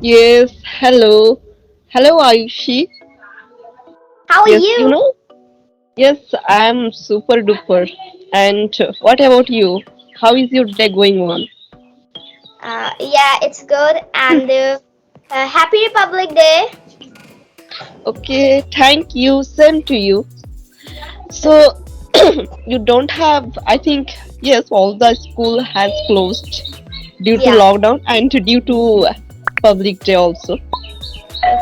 Yes, hello. Hello, Ayushi. How are Yes, you? yes, I'm super duper. And what about you? How is your day going on? Yeah, it's good. And Happy Republic Day. Okay, thank you. Same to you. So, you don't have, I think, yes, all the school has closed due to Yeah. lockdown and due to public day also.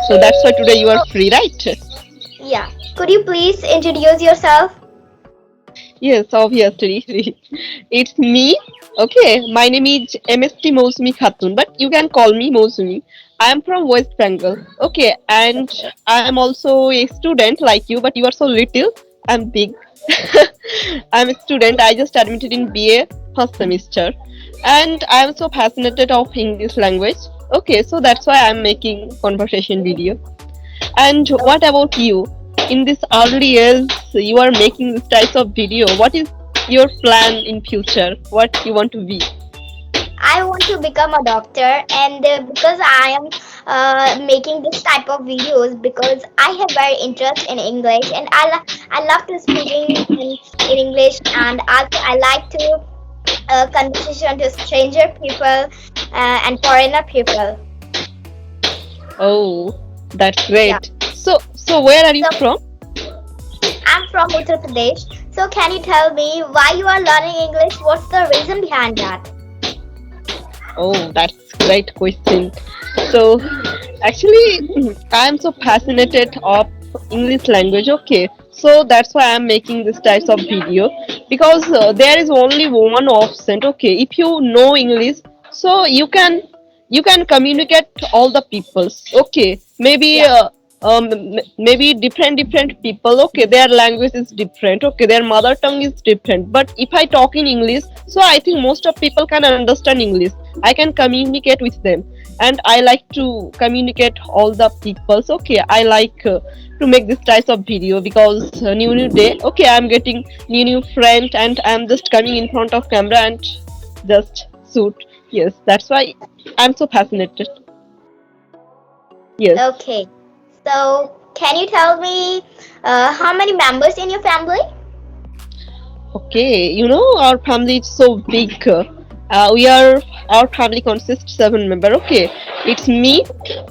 So Okay. that's why today you are So, free, right? yeah. Could you please introduce yourself? Yes, obviously. It's me. Okay, my name is MST Moousumi Khatun, but you can call me Moousumi. I am from West Bengal. Okay, and Okay. I am also a student like you, but you are so little. I'm big. I'm a student. I just admitted in BA first semester, and I am so fascinated of English language. Okay, so that's why I'm making conversation video. And what Okay. about you? In this early years, you are making this types of video. What is your plan in future? What you want to be? I want to become a doctor, and because I am making this type of videos because I have very interest in English, and I love to speaking in English, and also I like to conversation to stranger people and foreigner people. Oh, that's Yeah. great. So where are you So from? I'm from Uttar Pradesh. So can you tell me why you are learning English? What's the reason behind that? Oh, that's great question. So actually, I am so fascinated of English language. Okay, so that's why I'm making this types of video because there is only one option. Okay, if you know English, so you can communicate all the peoples. Okay, maybe. Yeah, Maybe different people, okay, their language is different, okay, their mother tongue is different, but if I talk in English, so I think most of people can understand English. I can communicate with them, and I like to communicate all the peoples. Okay, I like to make this type of video because new day, okay, I'm getting new friend and I'm just coming in front of camera and just shoot. Yes, that's why I'm so fascinated. Yes. okay. So can you tell me how many members in your family? Okay, our family is so big. Our family consists 7 member. Okay, it's me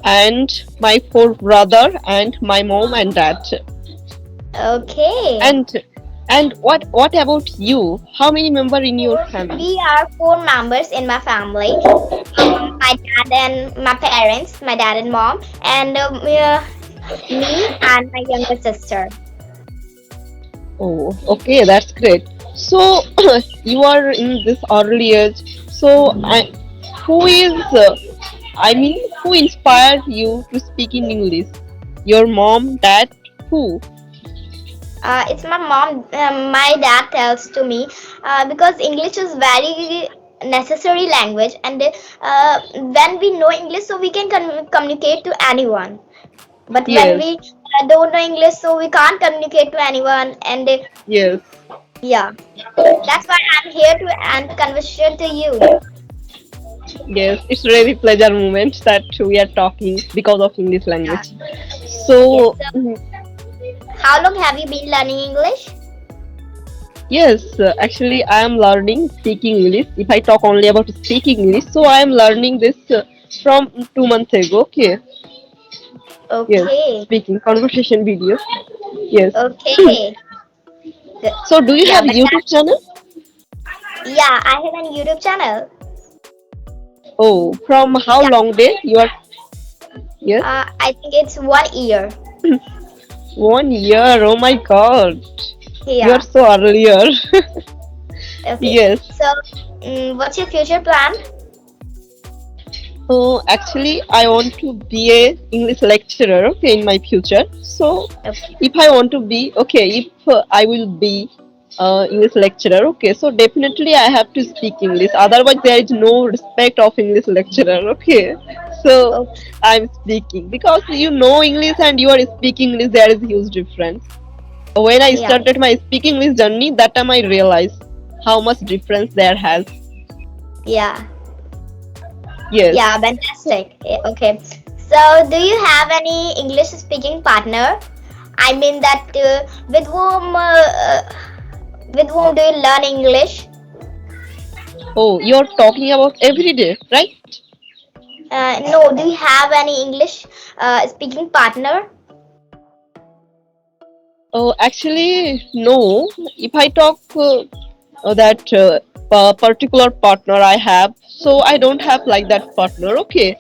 and my four brother and my mom and dad. Okay. And what about you? How many member in your family? We are four members in my family. My dad and my parents, my dad and mom, and me and my younger sister. Oh, okay, that's great. So you are in this early age. So who is? Who inspired you to speak in English? Your mom, dad, who? It's my mom. My dad tells to me because English is very necessary language, and when we know English, so we can communicate to anyone. But when Yes, we don't know English, so we can't communicate to anyone. And yes, yeah, that's why I'm here to end conversation to you. yes. It's really pleasure moment that we are talking because of English Yeah. language. Yes. So So, how long have you been learning English? yes, actually I am learning speaking English. If I talk only about speaking English, so I am learning this from 2 months ago. Okay. Yes, Okay. speaking conversation video. Yes. Okay. So do you Yeah, have but YouTube channel? yeah, I have a YouTube channel. Oh, from how Yeah. long day you are? Yes, I think it's 1 year. 1 year. Oh my God, you are Yeah. so earlier. Okay. Yes. So, what's your future plan? Actually, I want to be a English lecturer. Okay, in my future. So, Okay. if I want to be okay, if I will be English lecturer. Okay, so definitely I have to speak English. Otherwise, there is no respect of English lecturer. Okay, so Okay. I'm speaking because you know English and you are speaking English. There is huge difference. When I Yeah. started my speaking English journey, that time I realized how much difference there has. Yeah. Yes. Yeah, fantastic. Okay. So, do you have any English speaking partner? I mean that with whom do you learn English? Oh, you're talking about every day, right? No, do you have any English speaking partner? Oh, actually, no. If I talk that particular partner I have, so I don't have like that partner. Okay,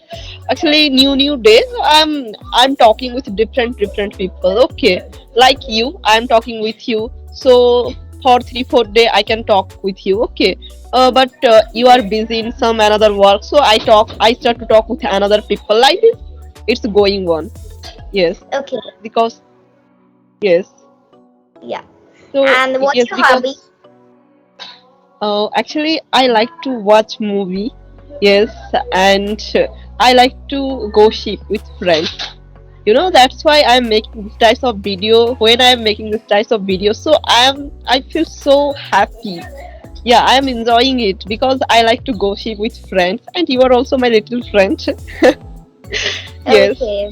actually, new days. I'm talking with different people. Okay, like you, I'm talking with you. So for 3 4 day I can talk with you. Okay, but you are busy in some another work, so I start to talk with another people like this. It's going on. Yes, Okay. because yes. Yeah. So And what's yes, your hobby? because actually I like to watch movie. Yes, and I like to gossip with friends. That's why I'm making this types of video. When I'm making this types of video, so I feel so happy. Yeah, I'm enjoying it because I like to gossip with friends, and you are also my little friend. Yes. Okay.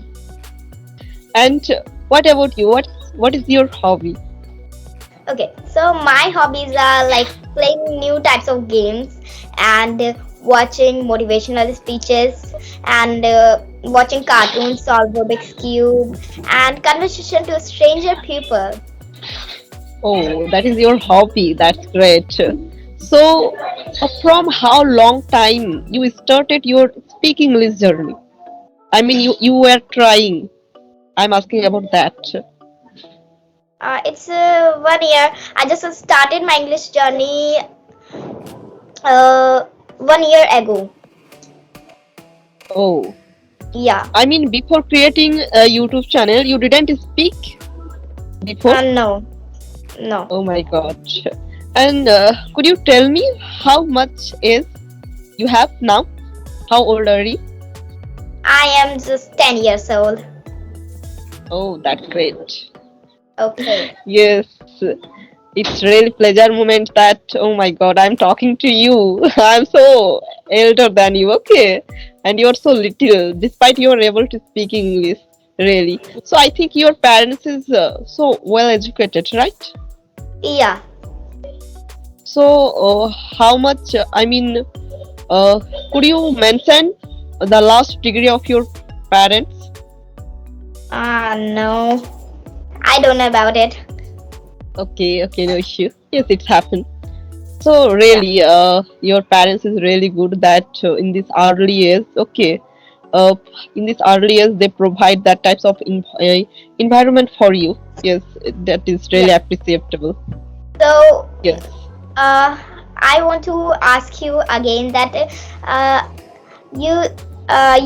And what about you? What is your hobby? Okay. So my hobbies are like playing new types of games and watching motivational speeches and watching cartoons, solve Rubik's cube, and conversation to stranger people. Oh, that is your hobby. That's great. So, from how long time you started your speaking English journey? I mean, you were trying. I'm asking about that. It's 1 year. I just started my English journey uh, 1 year ago. Oh, Yeah. I mean, before creating a YouTube channel, you didn't speak before? No, no. Oh my God. And could you tell me how much is you have now? How old are you? I am just 10 years old. Oh, that's great. Okay. Yes, it's really pleasure moment that oh my god, I'm talking to you. I'm so elder than you, okay, and you're so little. Despite you're able to speak English, really. So I think your parents is so well educated, right? Yeah. So how much? I mean, uh, could you mention the last degree of your parents? No. I don't know about it. Okay, okay, no issue. Yes, it's happened. So Yeah. really, your parents is really good that in this early years, okay, uh, in this early years they provide that types of environment for you. Yes, that is Yeah. really appreciable. So, Yes, uh, I want to ask you again that uh, you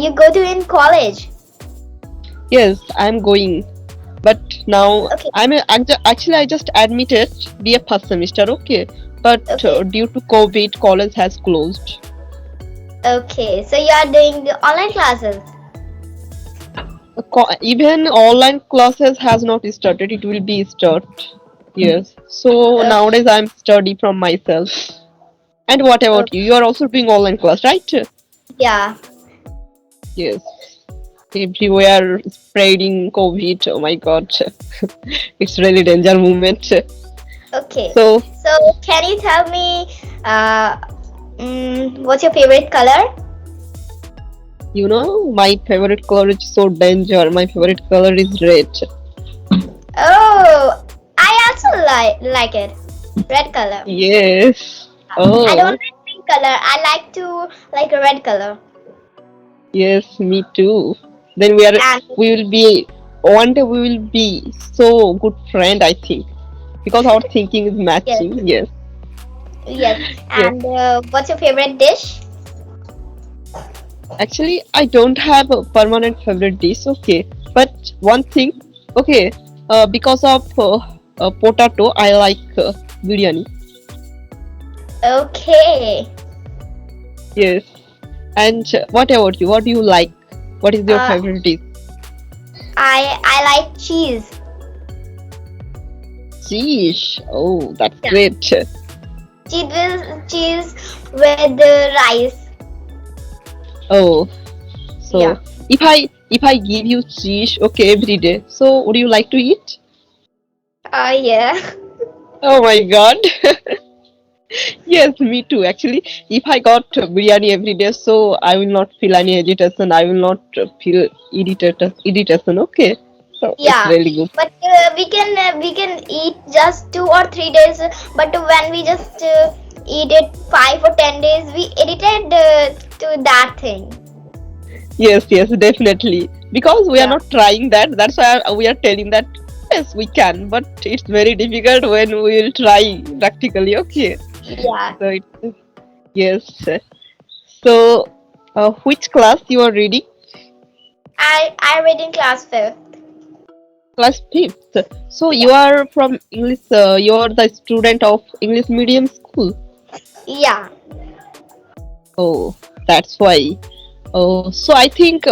you go to in college. yes, I'm going, but now Okay. actually I just admitted be a first semester, okay, but Okay. due to COVID, college has closed. Okay. So you are doing the online classes. Even online classes has not started. It will be start. Yes. So Okay. nowadays I'm study from myself. And what about you? Okay. You are also doing online class, right? Yeah. Yes. Everywhere spreading COVID. Oh my God. It's really danger moment. Okay. So So can you tell me what's your favorite color? my favorite color is so danger. My favorite color is red. Oh, I also like it. Red color. Yes. I don't Oh, like pink color. I like to like a red color. yes, me too. Then And we will be one day we will be so good friend, I think, because our thinking is yes, matching. Yes, yes. yes. And what's your favorite dish? Actually, I don't have a permanent favorite dish. Okay, but one thing. Okay, because of potato, I like biryani. Okay. Yes. And what about you? What do you like? What is your Uh, favorite dish? I like cheese. Cheese. Oh, that's Yeah. great. Cheese with rice. Oh, so Yeah. if I give you cheese, okay, every day, so would you like to eat? Yeah. Oh my God. Yes, me too. Actually, if I got biryani every day, so I will not feel any agitation. I will not feel irritation. Okay, so it's Yeah. really good. But we can eat just 2 or 3 days. But when we just eat it 5 or 10 days, we irritate to that thing. Yes, yes, definitely. Because we are Yeah. not trying that. That's why we are telling that yes, we can. But it's very difficult when we will try practically. Okay. Yeah. So yes. So, which class you are reading? I read in class fifth. Class fifth. So you Yeah. are from English. You are the student of English medium school. Yeah. Oh, that's why. Oh, so I think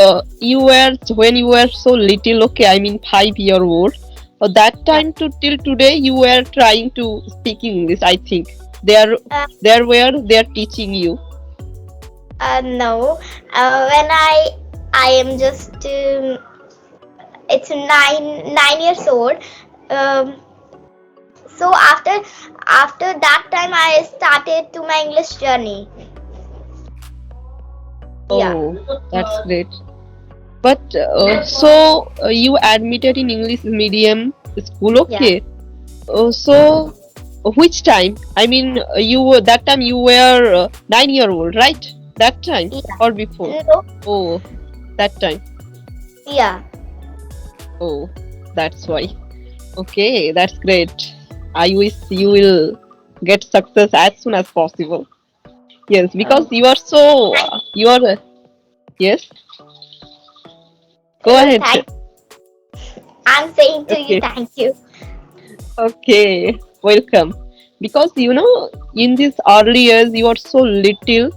you were when you were so little. Okay, I mean 5 year old. That Yeah. time to till today, you were trying to speak English. I think Uh, there where they are teaching you. no. When I am just it's 9 years old. Um, so after that time I started to my English journey. Yeah. Oh, that's great. But so you admitted in English medium school. Yeah. Okay. So which time? I mean, you were that time you were 9 year old, right? That time Yeah. or before? No. Oh, that time. Yeah. Oh, that's why. Okay, that's great. I wish you will get success as soon as possible. Yes, because Oh, you are so you are yes. Go ahead. thank. I'm saying to you, Okay, thank you. okay, welcome. Because in these early years you are so little,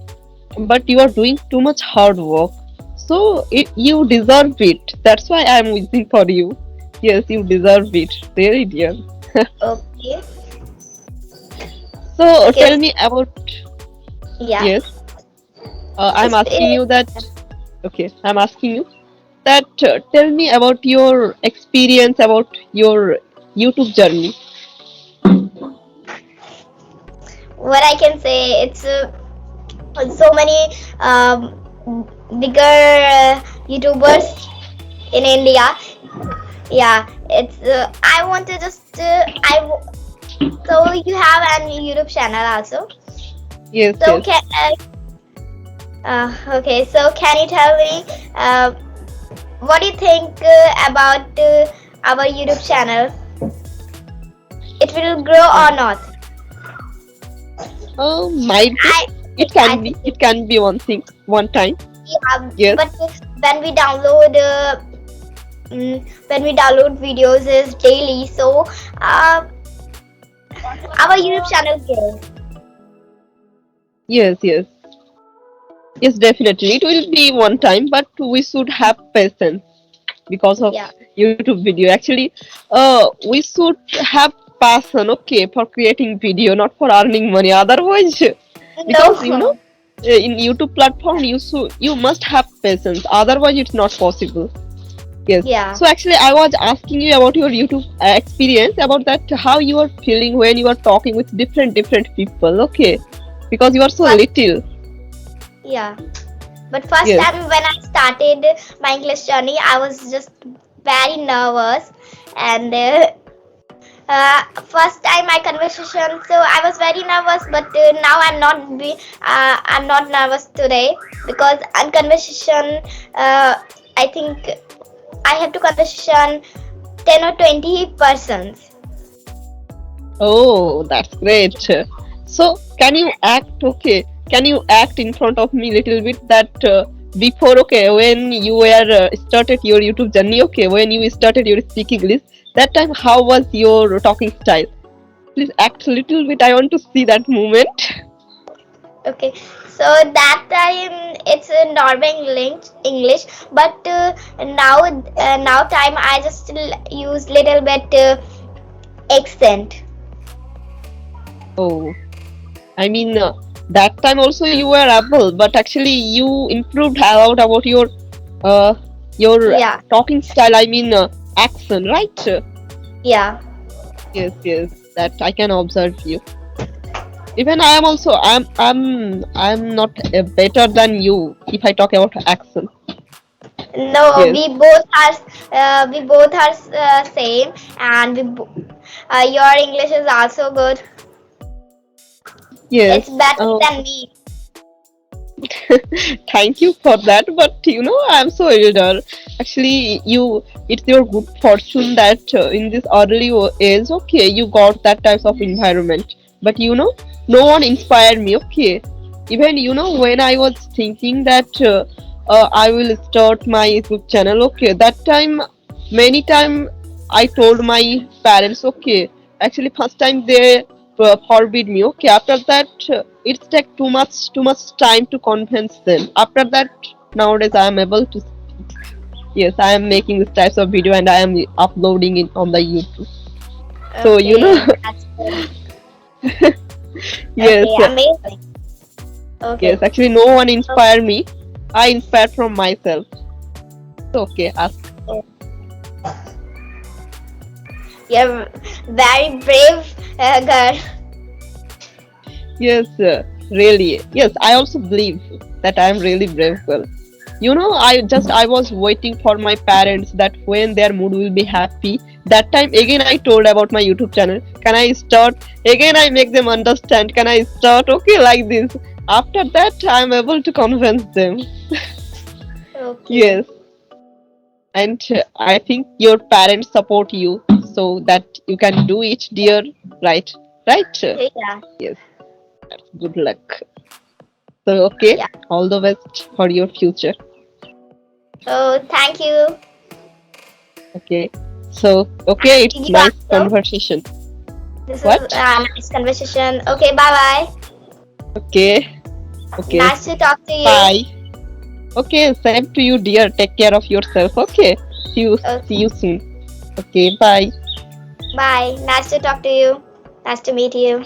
but you are doing too much hard work. So you deserve it. That's why I am wishing for you. Yes, you deserve it. Very dear. Okay. So Okay. tell me about Yeah. yes. I'm It's, asking you that. Okay, I'm asking you that. Tell me about your experience about your YouTube journey. what I can say, it's so many bigger YouTubers in India. Yeah, it's. I want to just. So you have an YouTube channel also. Yes, So yes, can. Okay. So can you tell me what do you think about our YouTube channel? It will grow or not? might be. I. It I can be. think. It can be one thing, one time. Yeah, Yes, but when we download when we download videos is daily, so uh, our YouTube channel grows. yes, yes, yes. Definitely, it will be one time, but we should have patience because of Yeah. YouTube video. Actually, we should have passion, okay, for creating video, not for earning money. Otherwise, because No. in YouTube platform, you must have patience. Otherwise, it's not possible. Yes. Yeah. So actually, I was asking you about your YouTube experience about that how you are feeling when you are talking with different people. Okay, because you are so First, little. yeah. But first Yes. time when I started my English journey, I was just very nervous, and first time my conversation, so I was very nervous. But now I'm not nervous today because on conversation, I think I have to conversation 10 or 20 persons. Oh, that's great. So, can you act, okay? Can you act in front of me little bit that before, okay, when you were started your YouTube journey, okay, when you started your speaking English, that time how was your talking style? Please act little bit. I want to see that moment. Okay, so that time it's a normal English, but now time I just use little bit accent. Oh, I mean, that time also you were able, but actually you improved a lot about uh your Yeah, talking style. I mean accent, right? yeah. Yes, yes. That I can observe you. Even I am also I'm not better than you if I talk about accent. No, Yes, we both are same, and your English is also good. yes. It's better Oh, than me. thank you for that. But I'm so elder. Actually, it's your good fortune that in this early age, okay, you got that type of environment. But no one inspired me. Okay, even when I was thinking that I will start my YouTube channel. Okay, that time, many time I told my parents. Okay, actually, first time they forbid me. Okay, after that it's take too much time to convince them. After that, nowadays I am able to. Yes, I am making this types of video and I am uploading it on the YouTube. So Okay, that's good. yes, Okay, amazing. yes. Okay. Actually, no one inspire me. I inspire from myself. So, okay, ask. Okay. You're very brave girl. Yes, really. Yes, I also believe that I am really brave girl. I was waiting for my parents that when their mood will be happy. That time again I told about my YouTube channel. Can I start? Again I make them understand. Can I start? Okay, like this. After that I am able to convince them. Okay. Yes, and I think your parents support you so that you can do it, dear. Right, right. Yeah, Yes, good luck. So okay, yeah. all the best for your future. Oh, thank you. Okay. So, And okay, it's you nice also. conversation. This is What? a nice conversation. Okay, bye bye. Okay. Okay. Nice to talk to you. Bye. Okay, same to you, dear. Take care of yourself. Okay. See Okay, you soon. Okay, bye. bye. Nice to talk to you. Nice to meet you.